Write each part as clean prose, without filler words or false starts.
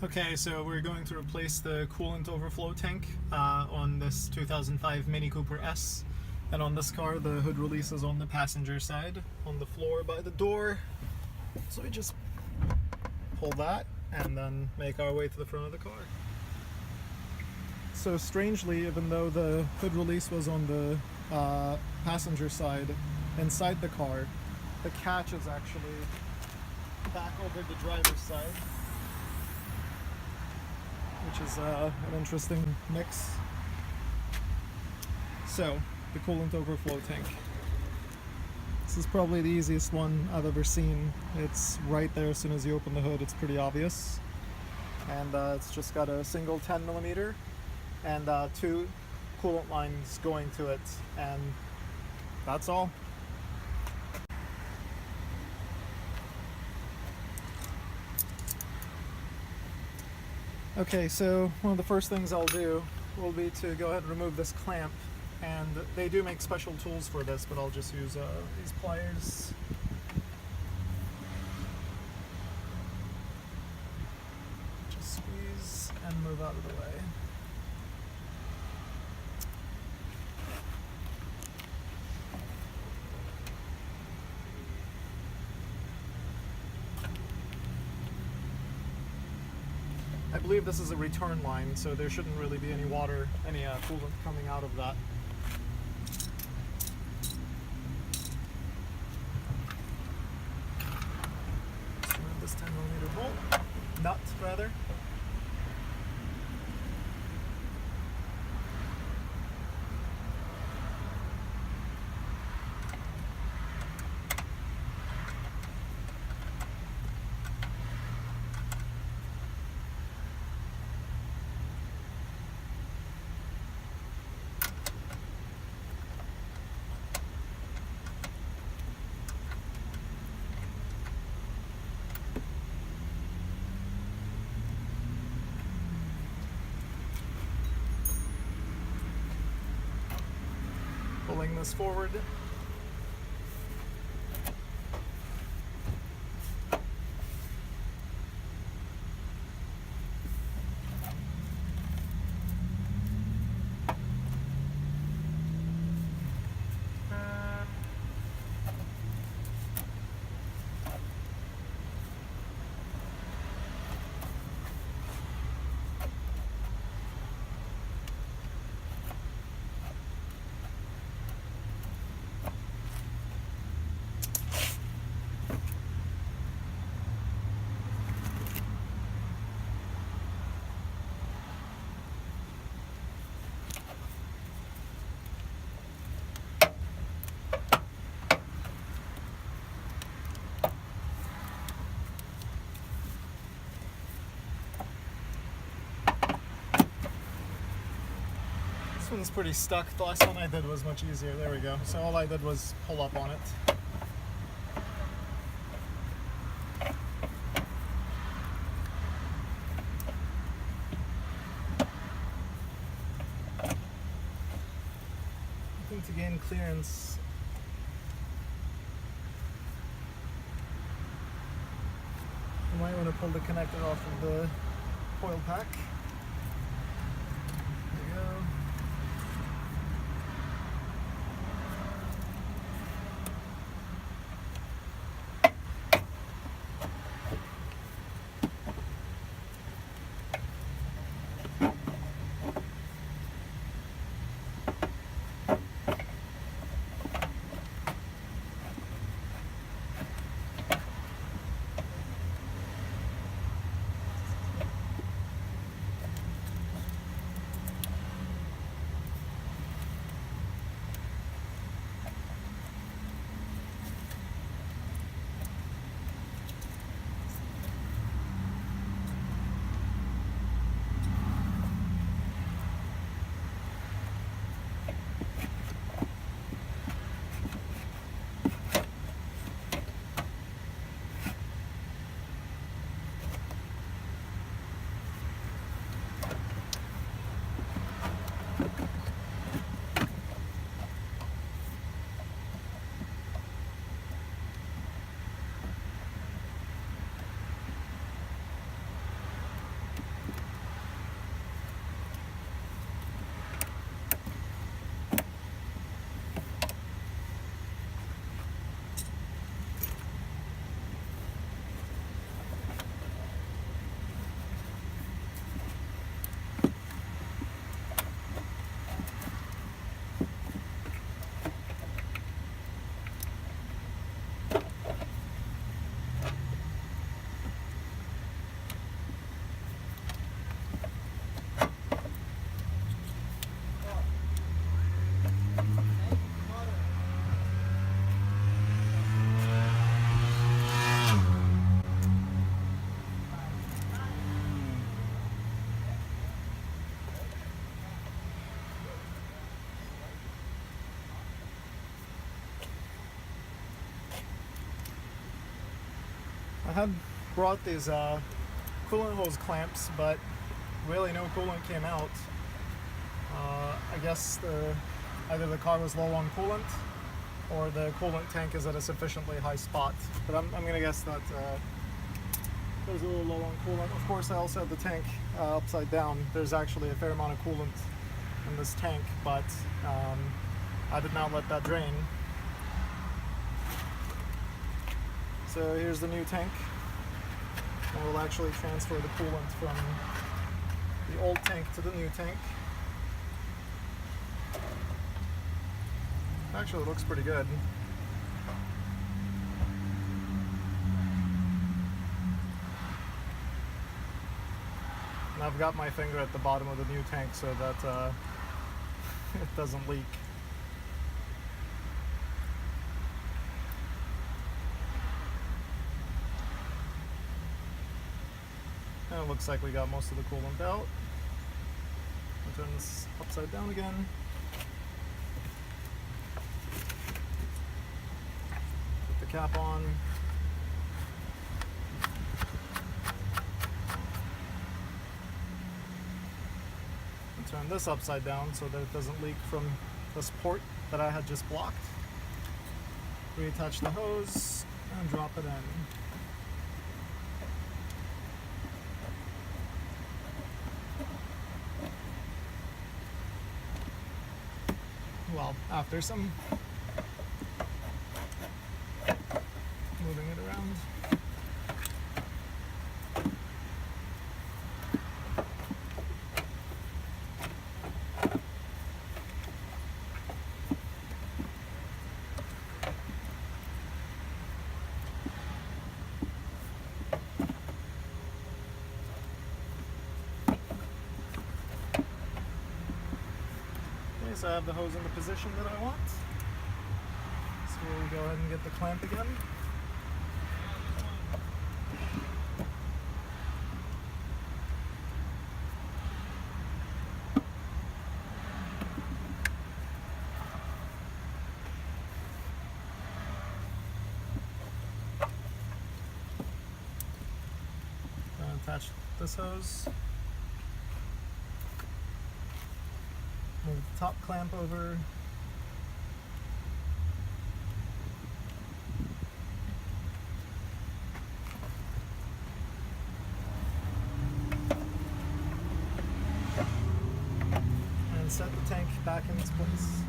Okay, so we're going to replace the coolant overflow tank on this 2005 Mini Cooper S. And on this car, the hood release is on the passenger side, on the floor by the door. So we just pull that and then make our way to the front of the car. So strangely, even though the hood release was on the passenger side inside the car, the catch is actually back over the driver's side, which is an interesting mix. So, the coolant overflow tank. This is probably the easiest one I've ever seen. It's right there as soon as you open the hood, it's pretty obvious. And it's just got a single 10mm and two coolant lines going to it, and that's all. Okay, so one of the first things I'll do will be to go ahead and remove this clamp, and they do make special tools for this, but I'll just use these pliers. Just squeeze and move out of the way. I believe this is a return line, so there shouldn't really be any water, any coolant coming out of that. Just remove this 10mm bolt, nut rather. Pulling this forward. This one's pretty stuck. The last one I did was much easier. There we go. So all I did was pull up on it. I think to gain clearance, you might want to pull the connector off of the coil pack. There you go. had brought these coolant hose clamps, but really no coolant came out. I guess either the car was low on coolant or the coolant tank is at a sufficiently high spot. But I'm going to guess that it was a little low on coolant. Of course, I also had the tank upside down. There's actually a fair amount of coolant in this tank, but I did not let that drain. So here's the new tank. And we'll actually transfer the coolant from the old tank to the new tank. Actually, it looks pretty good. And I've got my finger at the bottom of the new tank so that it doesn't leak. And it looks like we got most of the coolant out. I'll turn this upside down again. Put the cap on. And turn this upside down so that it doesn't leak from this port that I had just blocked. Reattach the hose and drop it in. Well, after some moving it around. So I have the hose in the position that I want. So we'll go ahead and get the clamp again. And attach this hose. Move the top clamp over. And set the tank back in its place.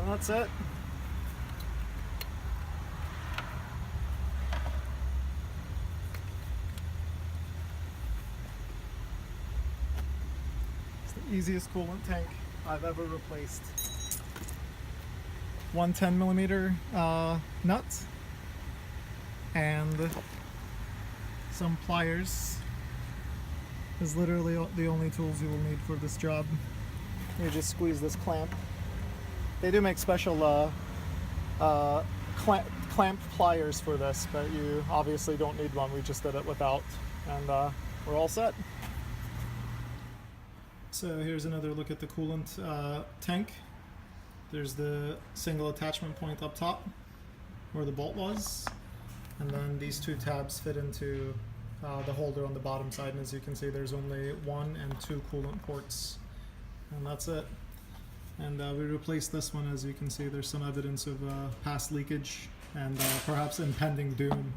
And that's it. It's the easiest coolant tank I've ever replaced. One 10mm nut and some pliers is literally the only tools you will need for this job. You just squeeze this clamp. They do make special clamp pliers for this, but you obviously don't need one. We just did it without, and we're all set. So here's another look at the coolant tank. There's the single attachment point up top where the bolt was, and then these two tabs fit into the holder on the bottom side, and as you can see there's only 1 and 2 coolant ports, and that's it. And we replaced this one. As you can see, there's some evidence of past leakage and perhaps impending doom.